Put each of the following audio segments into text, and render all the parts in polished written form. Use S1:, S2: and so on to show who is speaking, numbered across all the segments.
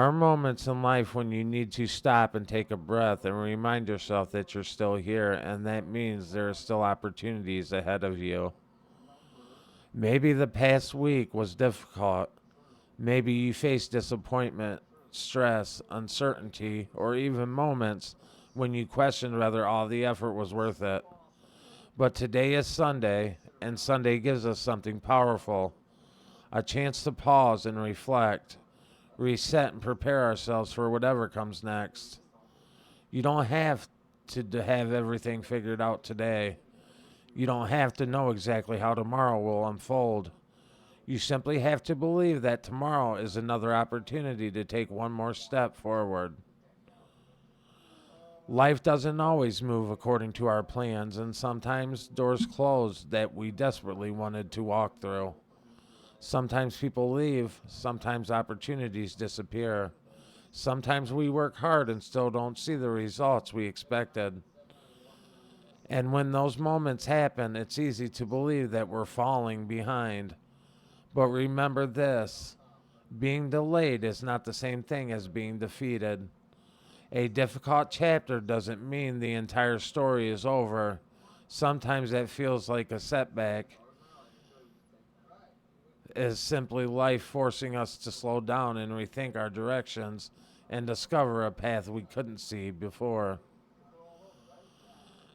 S1: are moments in life when you need to stop and take a breath and remind yourself that you're still here, and that means there are still opportunities ahead of you. Maybe the past week was difficult. Maybe you faced disappointment, stress, uncertainty, or even moments when you questioned whether all the effort was worth it. But today is Sunday, and Sunday gives us something powerful, a chance to pause and reflect, reset, and prepare ourselves for whatever comes next. You don't have to have everything figured out today. You don't have to know exactly how tomorrow will unfold. You simply have to believe that tomorrow is another opportunity to take one more step forward. Life doesn't always move according to our plans, and sometimes doors close that we desperately wanted to walk through. Sometimes people leave, sometimes opportunities disappear. Sometimes we work hard and still don't see the results we expected. And when those moments happen, it's easy to believe that we're falling behind. But remember this, being delayed is not the same thing as being defeated. A difficult chapter doesn't mean the entire story is over. Sometimes that feels like a setback, is simply life forcing us to slow down and rethink our directions and discover a path we couldn't see before.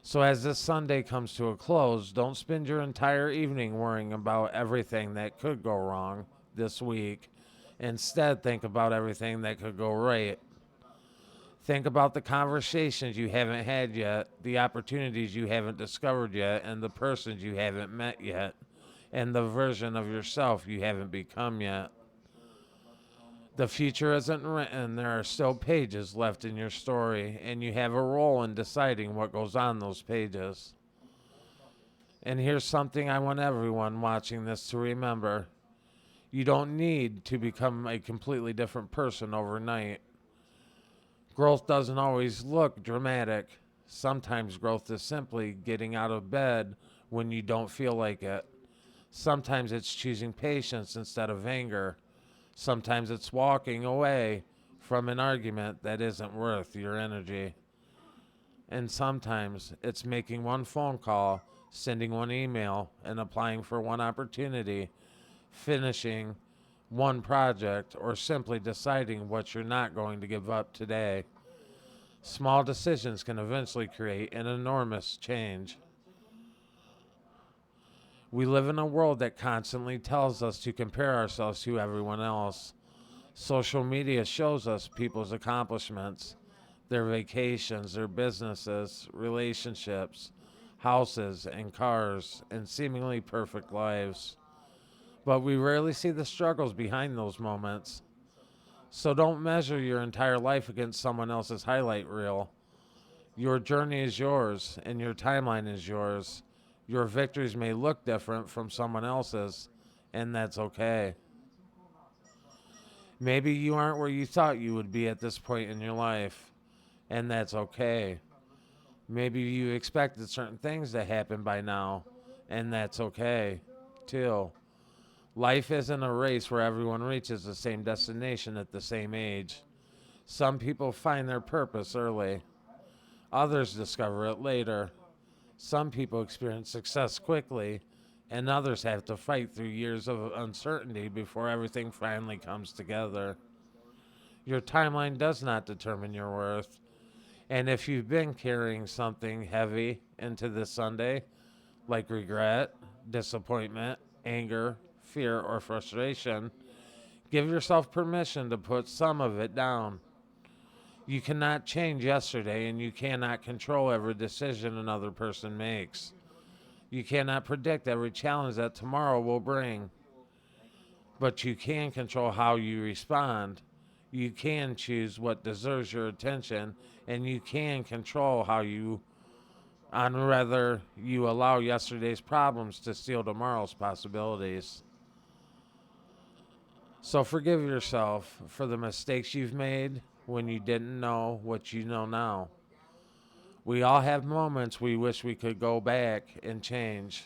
S1: So, as this Sunday comes to a close, don't spend your entire evening worrying about everything that could go wrong this week. Instead, think about everything that could go right. Think about the conversations you haven't had yet, the opportunities you haven't discovered yet, and the persons you haven't met yet, and the version of yourself you haven't become yet. The future isn't written, there are still pages left in your story, and you have a role in deciding what goes on those pages. And here's something I want everyone watching this to remember: you don't need to become a completely different person overnight. Growth doesn't always look dramatic. Sometimes growth is simply getting out of bed when you don't feel like it. Sometimes it's choosing patience instead of anger. Sometimes it's walking away from an argument that isn't worth your energy. And sometimes it's making one phone call, sending one email, and applying for one opportunity, finishing one project, or simply deciding what you're not going to give up today. Small decisions can eventually create an enormous change. We live in a world that constantly tells us to compare ourselves to everyone else. Social media shows us people's accomplishments, their vacations, their businesses, relationships, houses, and cars, and seemingly perfect lives. But we rarely see the struggles behind those moments. So don't measure your entire life against someone else's highlight reel. Your journey is yours, and your timeline is yours. Your victories may look different from someone else's, and that's okay. Maybe you aren't where you thought you would be at this point in your life, and that's okay. Maybe you expected certain things to happen by now, and that's okay, too. Life isn't a race where everyone reaches the same destination at the same age. Some people find their purpose early, others discover it later. Some people experience success quickly, and others have to fight through years of uncertainty before everything finally comes together. Your timeline does not determine your worth, and if you've been carrying something heavy into this Sunday, like regret, disappointment, anger, fear, or frustration, give yourself permission to put some of it down. You cannot change yesterday, and you cannot control every decision another person makes. You cannot predict every challenge that tomorrow will bring, but you can control how you respond. You can choose what deserves your attention, and you can control how you, on whether you allow yesterday's problems to steal tomorrow's possibilities. So forgive yourself for the mistakes you've made when you didn't know what you know now. We all have moments we wish we could go back and change.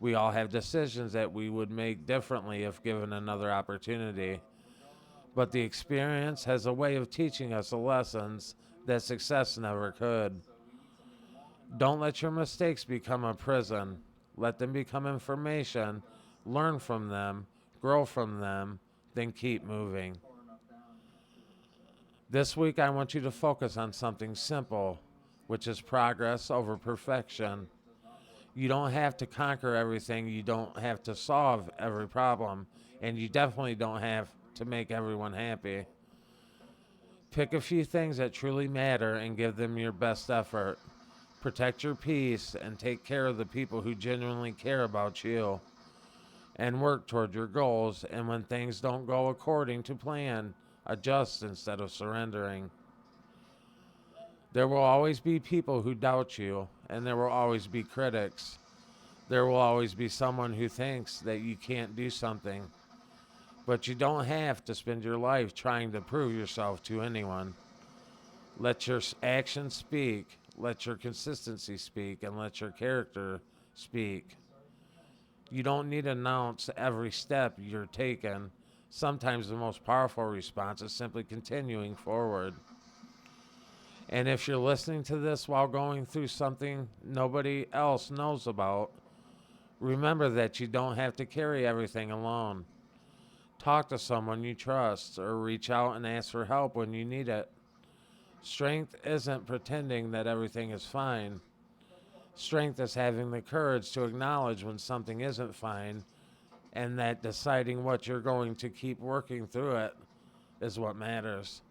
S1: We all have decisions that we would make differently if given another opportunity. but the experience has a way of teaching us the lessons that success never could. Don't let your mistakes become a prison. Let them become information. Learn from them, grow from them, then keep moving. This week, I want you to focus on something simple, which is progress over perfection. You don't have to conquer everything, you don't have to solve every problem, and you definitely don't have to make everyone happy. Pick a few things that truly matter and give them your best effort. Protect your peace and take care of the people who genuinely care about you. And work toward your goals. And when things don't go according to plan, adjust instead of surrendering. There will always be people who doubt you, and there will always be critics. There will always be someone who thinks that you can't do something. But you don't have to spend your life trying to prove yourself to anyone. Let your actions speak, let your consistency speak, and let your character speak. You don't need to announce every step you're taking. Sometimes the most powerful response is simply continuing forward. And if you're listening to this while going through something nobody else knows about, remember that you don't have to carry everything alone. Talk to someone you trust or reach out and ask for help when you need it. Strength isn't pretending that everything is fine. Strength is having the courage to acknowledge when something isn't fine, and that deciding what you're going to keep working through it is what matters.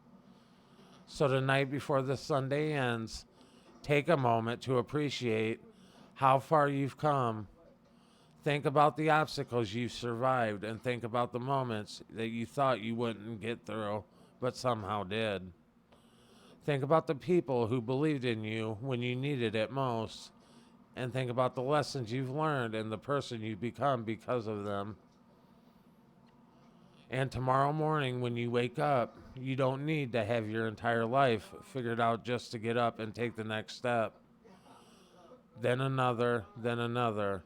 S1: So tonight, before the Sunday ends, take a moment to appreciate how far you've come. Think about the obstacles you've survived and think about the moments that you thought you wouldn't get through, but somehow did. Think about the people who believed in you when you needed it most, and think about the lessons you've learned and the person you've become because of them. And tomorrow morning, when you wake up, you don't need to have your entire life figured out just to get up and take the next step. Then another, then another.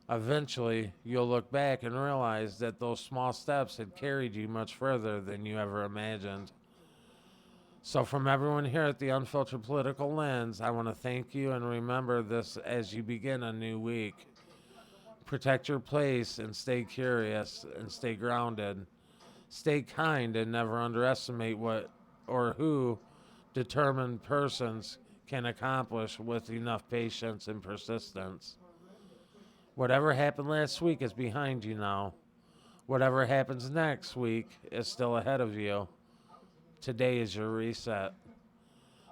S1: Eventually, you'll look back and realize that those small steps had carried you much further than you ever imagined. So, from everyone here at the Unfiltered Political Lens, I want to thank you and remember this as you begin a new week. Protect your place and stay curious and stay grounded. Stay kind and never underestimate what or who determined persons can accomplish with enough patience and persistence. Whatever happened last week is behind you now. Whatever happens next week is still ahead of you. Today is your reset.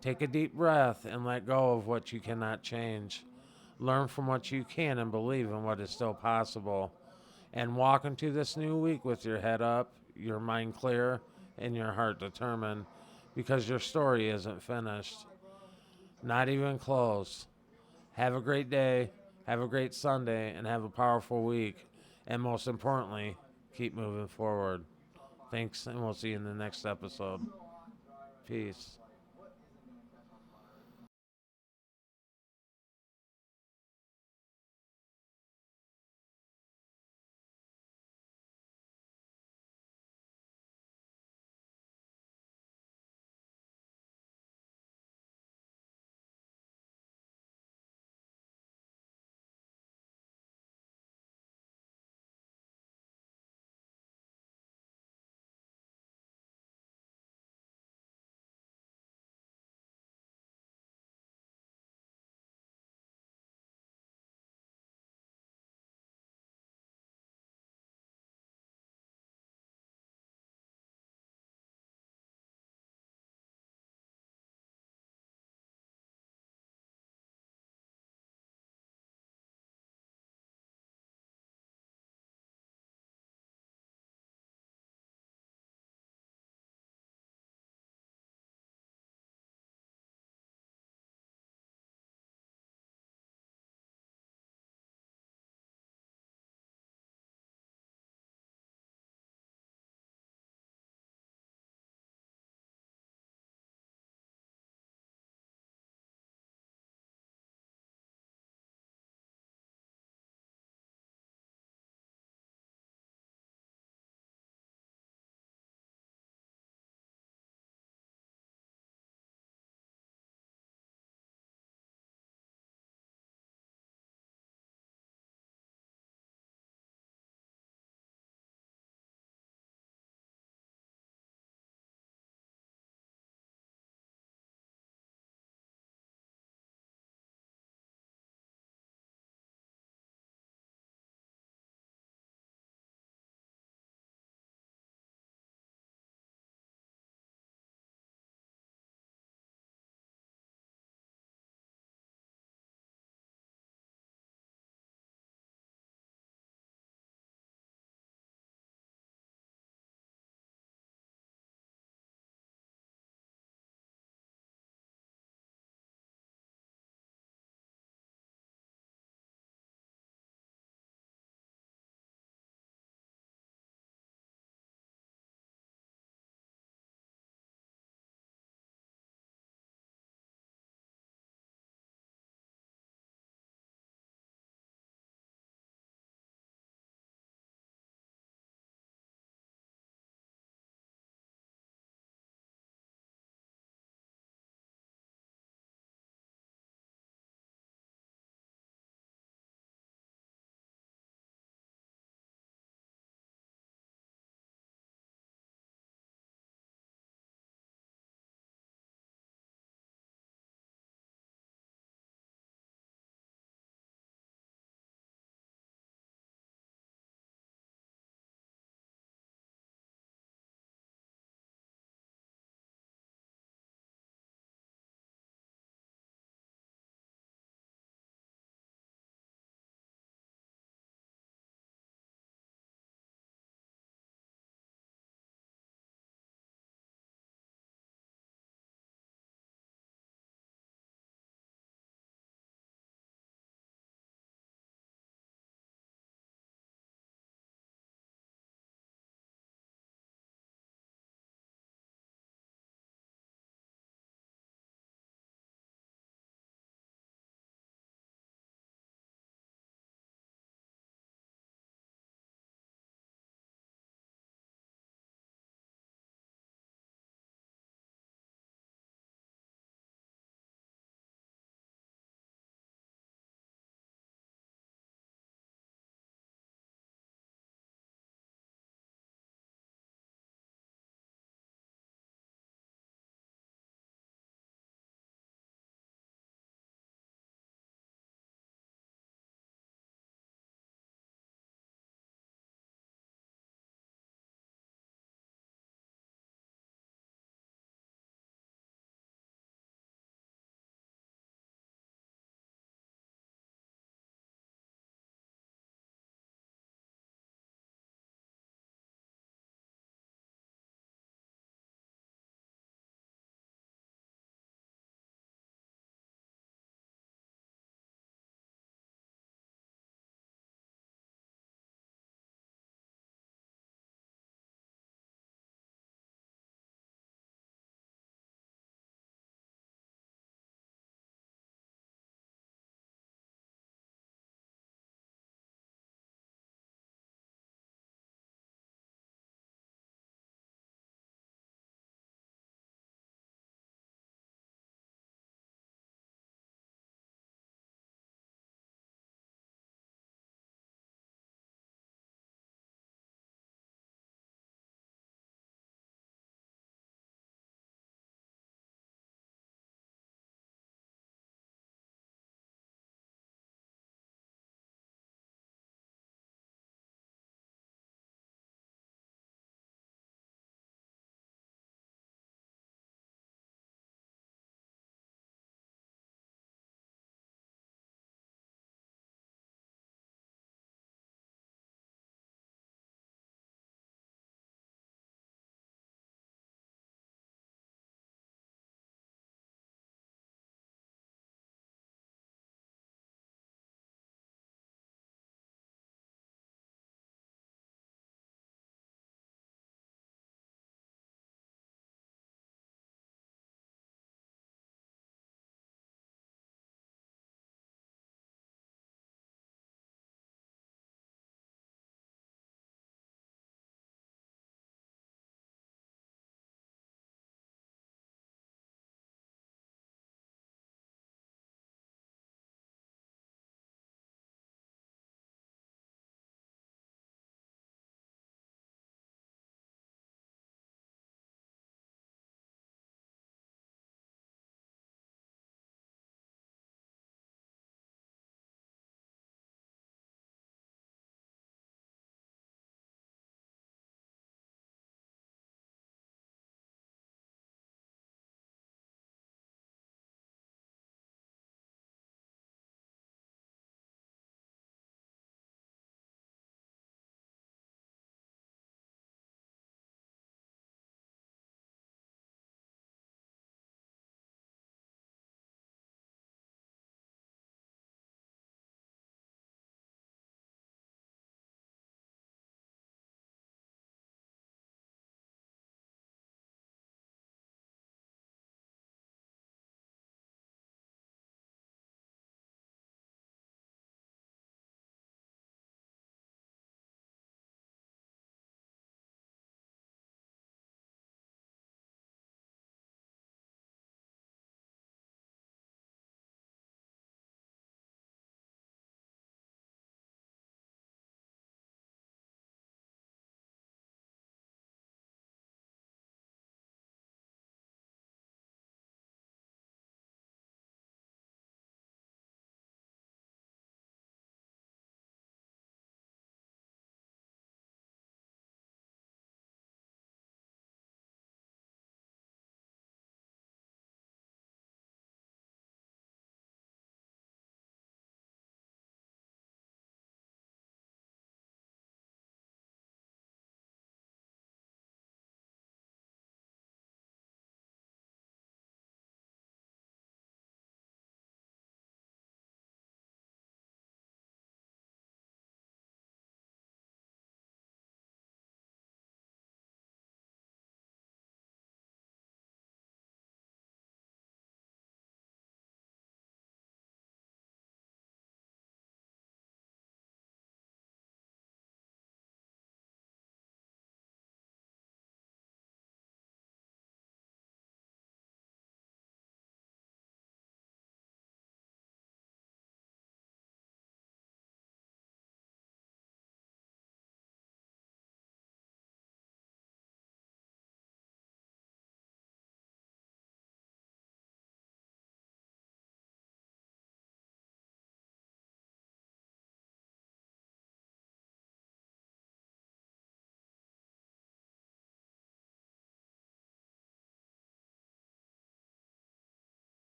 S1: Take a deep breath and let go of what you cannot change. Learn from what you can and believe in what is still possible. And walk into this new week with your head up, your mind clear, and your heart determined, because your story isn't finished. Not even close. Have a great day, have a great Sunday, and have a powerful week. And most importantly, keep moving forward. Thanks, and we'll see you in the next episode. Peace.